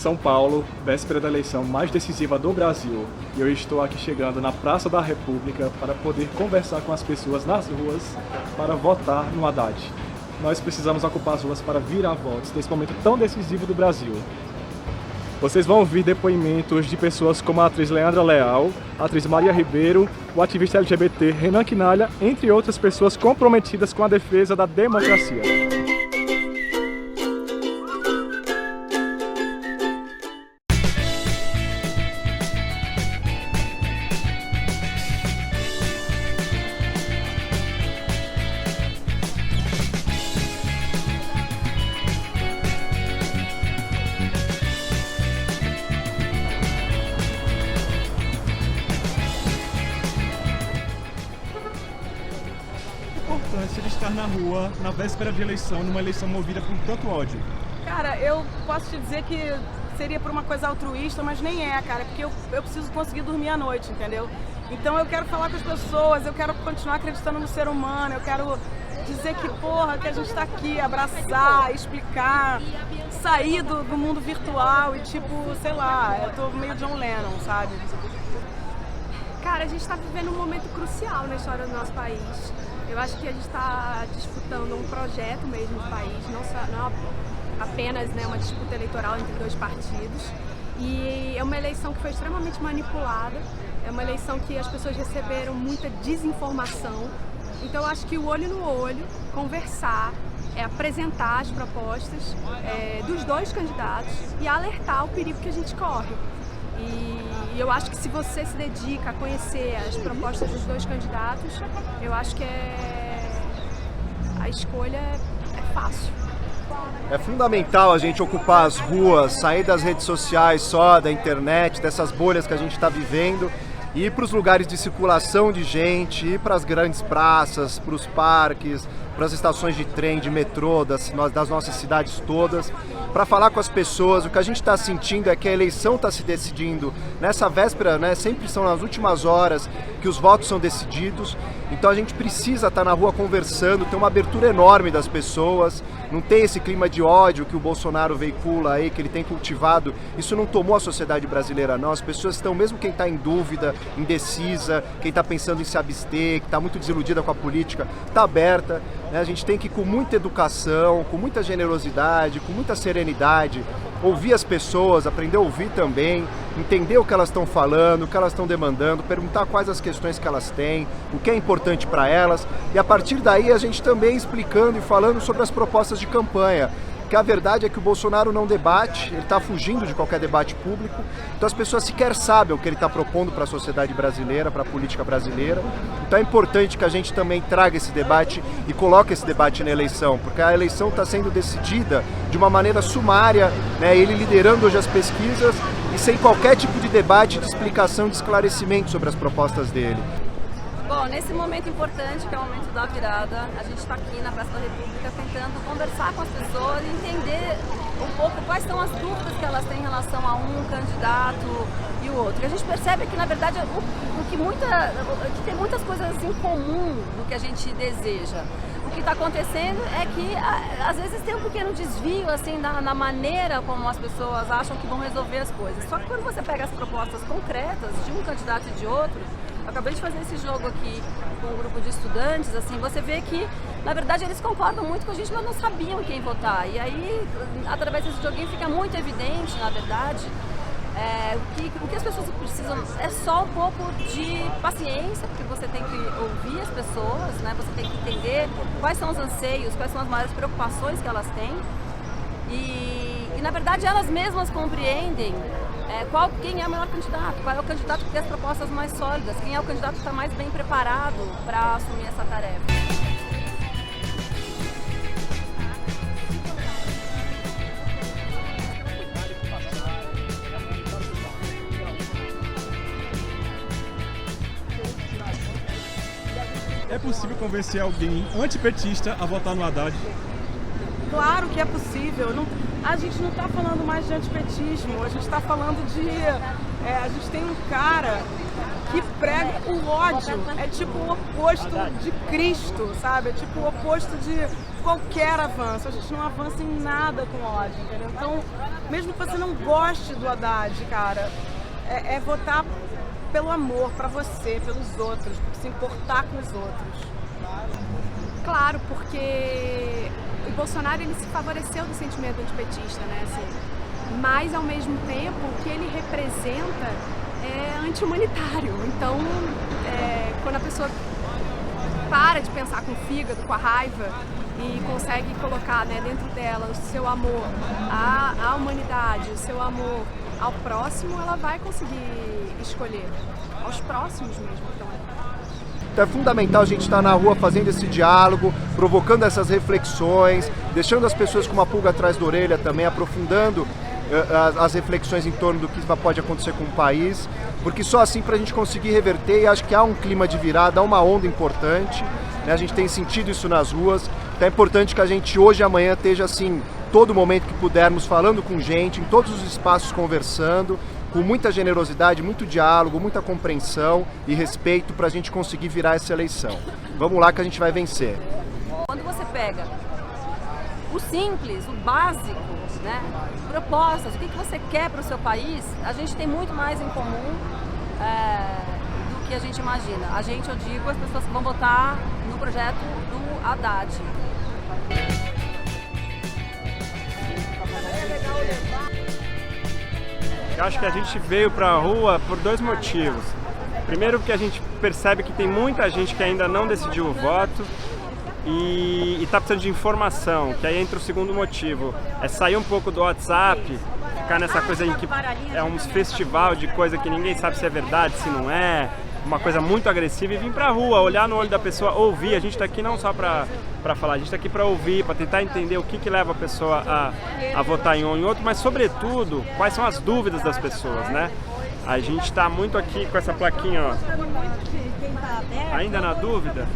São Paulo, véspera da eleição mais decisiva do Brasil. E eu estou aqui chegando na Praça da República para poder conversar com as pessoas nas ruas para votar no Haddad. Nós precisamos ocupar as ruas para virar votos nesse momento tão decisivo do Brasil. Vocês vão ouvir depoimentos de pessoas como a atriz Leandra Leal, a atriz Maria Ribeiro, o ativista LGBT Renan Quinalha, entre outras pessoas comprometidas com a defesa da democracia. De estar na rua, na véspera de eleição, numa eleição movida por tanto ódio? Cara, eu posso te dizer que seria por uma coisa altruísta, mas nem é, cara, porque eu preciso conseguir dormir à noite, entendeu? Então eu quero falar com as pessoas, eu quero continuar acreditando no ser humano, eu quero dizer que, porra, que a gente tá aqui, abraçar, explicar, sair do mundo virtual e tipo, sei lá, eu tô meio John Lennon, sabe? Cara, a gente está vivendo um momento crucial na história do nosso país. Eu acho que a gente está disputando um projeto mesmo de país, não apenas, né, uma disputa eleitoral entre dois partidos. E é uma eleição que foi extremamente manipulada, é uma eleição que as pessoas receberam muita desinformação. Então eu acho que o olho no olho, conversar, apresentar as propostas dos dois candidatos e alertar o perigo que a gente corre. E eu acho que se você se dedica a conhecer as propostas dos dois candidatos, eu acho que a escolha é fácil. É fundamental a gente ocupar as ruas, sair das redes sociais só, da internet, dessas bolhas que a gente está vivendo, ir para os lugares de circulação de gente, ir para as grandes praças, para os parques, para as estações de trem, de metrô, das nossas cidades todas, para falar com as pessoas. O que a gente está sentindo é que a eleição está se decidindo nessa véspera, né? Sempre são nas últimas horas que os votos são decididos, então a gente precisa estar na rua conversando, ter uma abertura enorme das pessoas, não tem esse clima de ódio que o Bolsonaro veicula aí, que ele tem cultivado. Isso não tomou a sociedade brasileira não, as pessoas estão, mesmo quem está em dúvida, indecisa, quem está pensando em se abster, que está muito desiludida com a política, está aberta. A gente tem que ir com muita educação, com muita generosidade, com muita serenidade, ouvir as pessoas, aprender a ouvir também, entender o que elas estão falando, o que elas estão demandando, perguntar quais as questões que elas têm, o que é importante para elas, e a partir daí a gente também explicando e falando sobre as propostas de campanha. Porque a verdade é que o Bolsonaro não debate, ele está fugindo de qualquer debate público, então as pessoas sequer sabem o que ele está propondo para a sociedade brasileira, para a política brasileira. Então é importante que a gente também traga esse debate e coloque esse debate na eleição, porque a eleição está sendo decidida de uma maneira sumária, né? Ele liderando hoje as pesquisas e sem qualquer tipo de debate, de explicação, de esclarecimento sobre as propostas dele. Bom, nesse momento importante, que é o momento da virada, a gente está aqui na Praça da República tentando conversar com as pessoas e entender um pouco quais são as dúvidas que elas têm em relação a um candidato e o outro. E a gente percebe que, na verdade, que tem muitas coisas em comum do que a gente deseja. O que está acontecendo é que, às vezes, tem um pequeno desvio assim, na maneira como as pessoas acham que vão resolver as coisas. Só que quando você pega as propostas concretas de um candidato e de outro, eu acabei de fazer esse jogo aqui com um grupo de estudantes, assim, você vê que, na verdade, eles concordam muito com a gente, mas não sabiam quem votar. E aí, através desse joguinho, fica muito evidente, na verdade, o que as pessoas precisam é só um pouco de paciência, porque você tem que ouvir as pessoas, né? Você tem que entender quais são os anseios, quais são as maiores preocupações que elas têm. E na verdade, elas mesmas compreendem quem é o melhor candidato, qual é o candidato que tem as propostas mais sólidas, quem é o candidato que está mais bem preparado para assumir essa tarefa. É possível convencer alguém antipetista a votar no Haddad? Claro que é possível. A gente não está falando mais de antipetismo, a gente está falando de... a gente tem um cara que prega o ódio, é tipo o oposto de Cristo, sabe? É tipo o oposto de qualquer avanço. A gente não avança em nada com ódio, entendeu? Então, mesmo que você não goste do Haddad, cara, é votar pelo amor, pra você, pelos outros, por se importar com os outros. Claro, porque o Bolsonaro ele se favoreceu do sentimento antipetista, né? Assim, mas ao mesmo tempo o que ele representa é anti-humanitário. Então, quando a pessoa para de pensar com o fígado, com a raiva e consegue colocar, né, dentro dela o seu amor à humanidade, o seu amor ao próximo, ela vai conseguir escolher aos próximos mesmo. Então é fundamental a gente estar na rua fazendo esse diálogo, provocando essas reflexões, deixando as pessoas com uma pulga atrás da orelha também, aprofundando as reflexões em torno do que pode acontecer com o país, porque só assim para a gente conseguir reverter, e acho que há um clima de virada, há uma onda importante, né? A gente tem sentido isso nas ruas, então é importante que a gente hoje e amanhã esteja assim, todo momento que pudermos, falando com gente, em todos os espaços conversando, com muita generosidade, muito diálogo, muita compreensão e respeito para a gente conseguir virar essa eleição. Vamos lá que a gente vai vencer. Quando você pega o simples, o básico, né, propostas, o que você quer para o seu país, a gente tem muito mais em comum do que a gente imagina. A gente, eu digo, as pessoas que vão votar no projeto do Haddad. Eu acho que a gente veio para a rua por dois motivos. Primeiro, porque a gente percebe que tem muita gente que ainda não decidiu o voto e está precisando de informação, que aí entra o segundo motivo. É sair um pouco do WhatsApp, ficar nessa coisa em que é um festival de coisa que ninguém sabe se é verdade, se não é, uma coisa muito agressiva, e vir para a rua, olhar no olho da pessoa, ouvir. A gente está aqui não só para falar, a gente está aqui para ouvir, para tentar entender o que leva a pessoa a votar em um ou em outro, mas sobretudo, quais são as dúvidas das pessoas, né? A gente está muito aqui com essa plaquinha, ó, ainda na dúvida,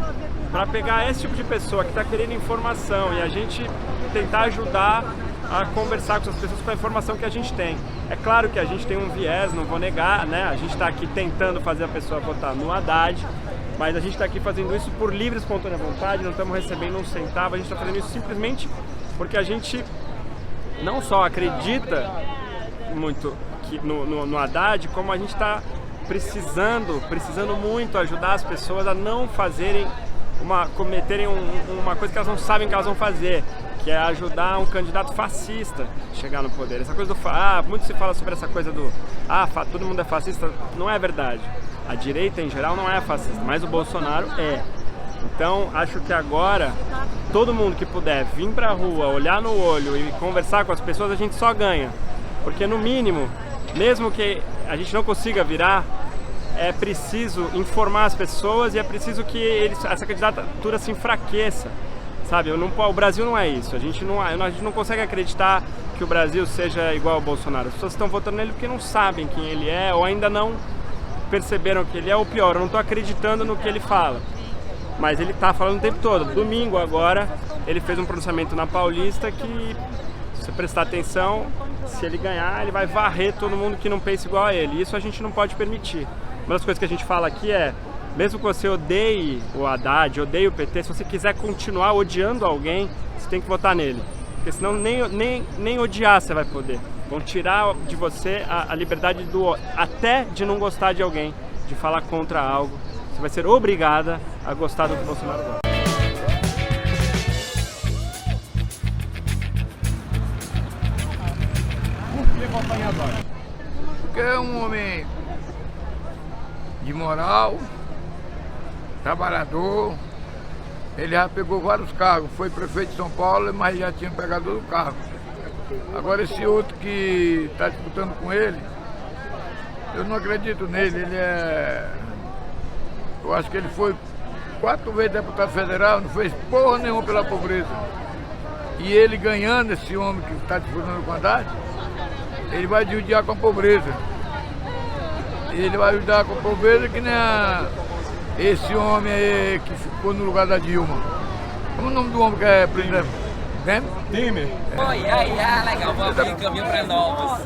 para pegar esse tipo de pessoa que está querendo informação e a gente tentar ajudar a conversar com essas pessoas com a informação que a gente tem. É claro que a gente tem um viés, não vou negar, né? A gente está aqui tentando fazer a pessoa votar no Haddad, mas a gente está aqui fazendo isso por livre e espontânea vontade, não estamos recebendo um centavo, a gente está fazendo isso simplesmente porque a gente não só acredita muito no Haddad, como a gente está precisando muito ajudar as pessoas a não fazerem cometerem uma coisa que elas não sabem que elas vão fazer, que é ajudar um candidato fascista a chegar no poder. Essa coisa muito se fala sobre essa coisa do todo mundo é fascista, não é verdade. A direita em geral não é fascista, mas o Bolsonaro é. Então acho que agora todo mundo que puder vir pra rua, olhar no olho e conversar com as pessoas, a gente só ganha. Porque no mínimo, mesmo que a gente não consiga virar, é preciso informar as pessoas e é preciso que essa candidatura se enfraqueça, sabe? O Brasil não é isso, a gente não consegue acreditar que o Brasil seja igual ao Bolsonaro. As pessoas estão votando nele porque não sabem quem ele é ou ainda não perceberam que ele é, ou pior, eu não estou acreditando no que ele fala. Mas ele está falando o tempo todo. Domingo agora, ele fez um pronunciamento na Paulista que, se você prestar atenção, se ele ganhar, ele vai varrer todo mundo que não pensa igual a ele. Isso a gente não pode permitir. Uma das coisas que a gente fala aqui é, mesmo que você odeie o Haddad, odeie o PT, se você quiser continuar odiando alguém, você tem que votar nele. Porque senão nem odiar você vai poder. Vão tirar de você a liberdade até de não gostar de alguém, de falar contra algo. Você vai ser obrigada a gostar do que o Bolsonaro gosta. Por que votar em Haddad? Porque é um homem de moral, trabalhador. Ele já pegou vários cargos, foi prefeito de São Paulo, mas já tinha pegado todo o cargo. Agora esse outro que está disputando com ele, eu não acredito nele. Eu acho que ele foi 4 vezes deputado federal, não fez porra nenhuma pela pobreza. E ele ganhando, esse homem que está disputando com a Haddad, ele vai judiar com a pobreza. Ele vai ajudar com a pobreza que nem esse homem aí que ficou no lugar da Dilma. Como é o nome do homem que é presidente? Temer? Oi, legal, vou abrir caminho para Novos.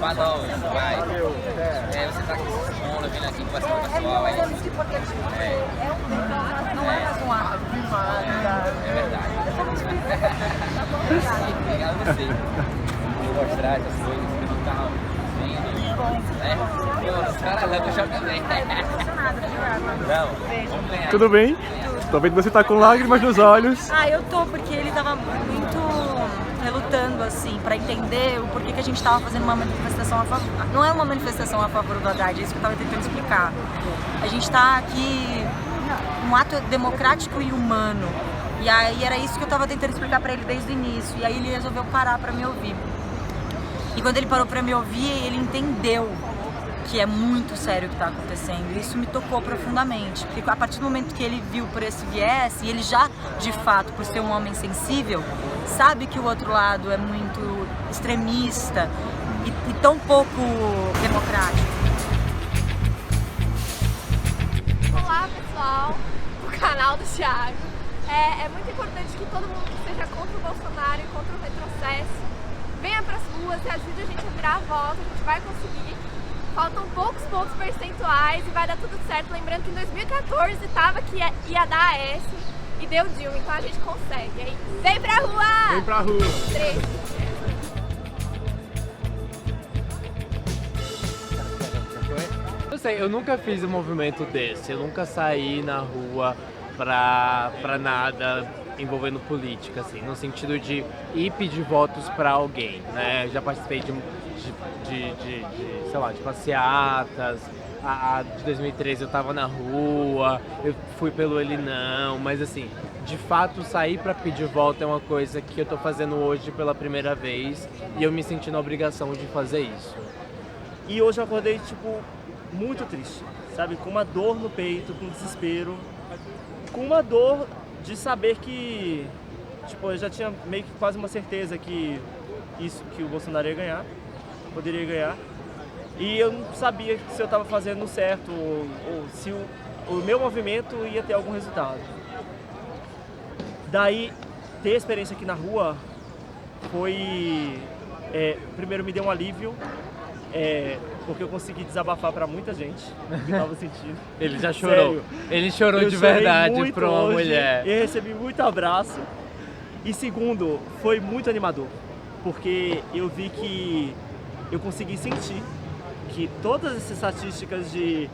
Para Novos, vai. Você tá aqui se expondo, vindo aqui conversando com o pessoal. Não é mais um ato. É verdade. você. Vou mostrar essas coisas que eu não tava vendo, né? Pô, os caras arrancam o chão também. Não, vamos ganhar. Tudo bem? Tô vendo que você tá com lágrimas nos olhos. Ah, eu tô, porque ele tava muito relutando, assim, pra entender o porquê que a gente tava fazendo uma manifestação a favor. Não é uma manifestação a favor do Haddad, é isso que eu tava tentando explicar. A gente tá aqui um ato democrático e humano. E aí era isso que eu tava tentando explicar pra ele desde o início. E aí ele resolveu parar pra me ouvir. E quando ele parou pra me ouvir, ele entendeu que é muito sério o que está acontecendo. Isso me tocou profundamente, porque a partir do momento que ele viu por esse viés, e ele já, de fato, por ser um homem sensível, sabe que o outro lado é muito extremista e tão pouco democrático. Olá, pessoal, do canal do Thiago. É muito importante que todo mundo que esteja contra o Bolsonaro e contra o retrocesso venha para as ruas e ajude a gente a virar a volta. A gente vai conseguir. Faltam poucos percentuais e vai dar tudo certo. Lembrando que em 2014 estava que ia dar AS e deu Dilma, então a gente consegue. Hein? Vem pra rua! Vem pra rua! 3. Não sei, eu nunca fiz um movimento desse. Eu nunca saí na rua pra nada envolvendo política, assim, no sentido de ir pedir votos pra alguém, né? Já participei de sei lá, de passeatas. De 2013 eu tava na rua, eu fui pelo Ele Não, mas assim, de fato sair pra pedir voto é uma coisa que eu tô fazendo hoje pela primeira vez e eu me senti na obrigação de fazer isso. E hoje eu acordei, tipo, muito triste, sabe? Com uma dor no peito, com desespero, com uma dor de saber que, tipo, eu já tinha meio que quase uma certeza que o Bolsonaro ia ganhar, poderia ganhar. E eu não sabia se eu estava fazendo certo ou se o meu movimento ia ter algum resultado. Daí, ter a experiência aqui na rua foi... primeiro me deu um alívio, porque eu consegui desabafar para muita gente o que eu estava sentindo. Ele já chorou. Sério, ele chorou de verdade para uma mulher. Eu recebi muito abraço. E segundo, foi muito animador, porque eu vi que eu consegui sentir que todas essas estatísticas de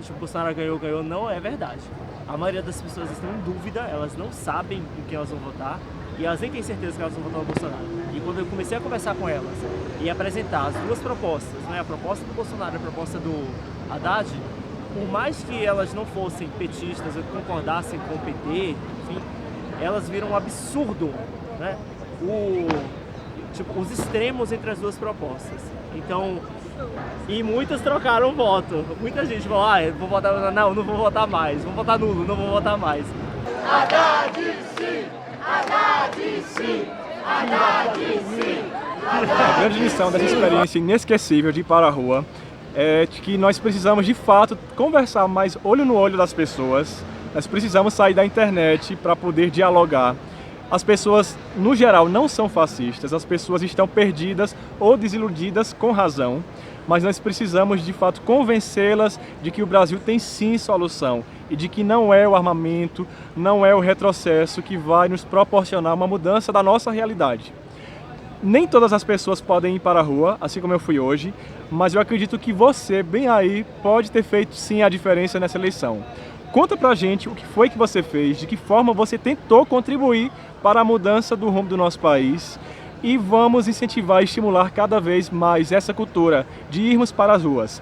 tipo, Bolsonaro ganhou, não é verdade. A maioria das pessoas estão em dúvida, elas não sabem em quem elas vão votar e elas nem têm certeza que elas vão votar no Bolsonaro. E quando eu comecei a conversar com elas e apresentar as duas propostas, né, a proposta do Bolsonaro e a proposta do Haddad, por mais que elas não fossem petistas ou concordassem com o PT, enfim, elas viram um absurdo, né, os extremos entre as duas propostas. Então, e muitas trocaram voto. Muita gente falou, eu vou votar, não vou votar mais, vou votar nulo, não vou votar mais. Haddad sim! Haddad sim! Haddad sim! A grande lição dessa experiência inesquecível de ir para a rua é de que nós precisamos de fato conversar mais olho no olho das pessoas. Nós precisamos sair da internet para poder dialogar. As pessoas, no geral, não são fascistas, as pessoas estão perdidas ou desiludidas com razão, mas nós precisamos, de fato, convencê-las de que o Brasil tem sim solução e de que não é o armamento, não é o retrocesso que vai nos proporcionar uma mudança da nossa realidade. Nem todas as pessoas podem ir para a rua, assim como eu fui hoje, mas eu acredito que você, bem aí, pode ter feito sim a diferença nessa eleição. Conta pra gente o que foi que você fez, de que forma você tentou contribuir para a mudança do rumo do nosso país e vamos incentivar e estimular cada vez mais essa cultura de irmos para as ruas.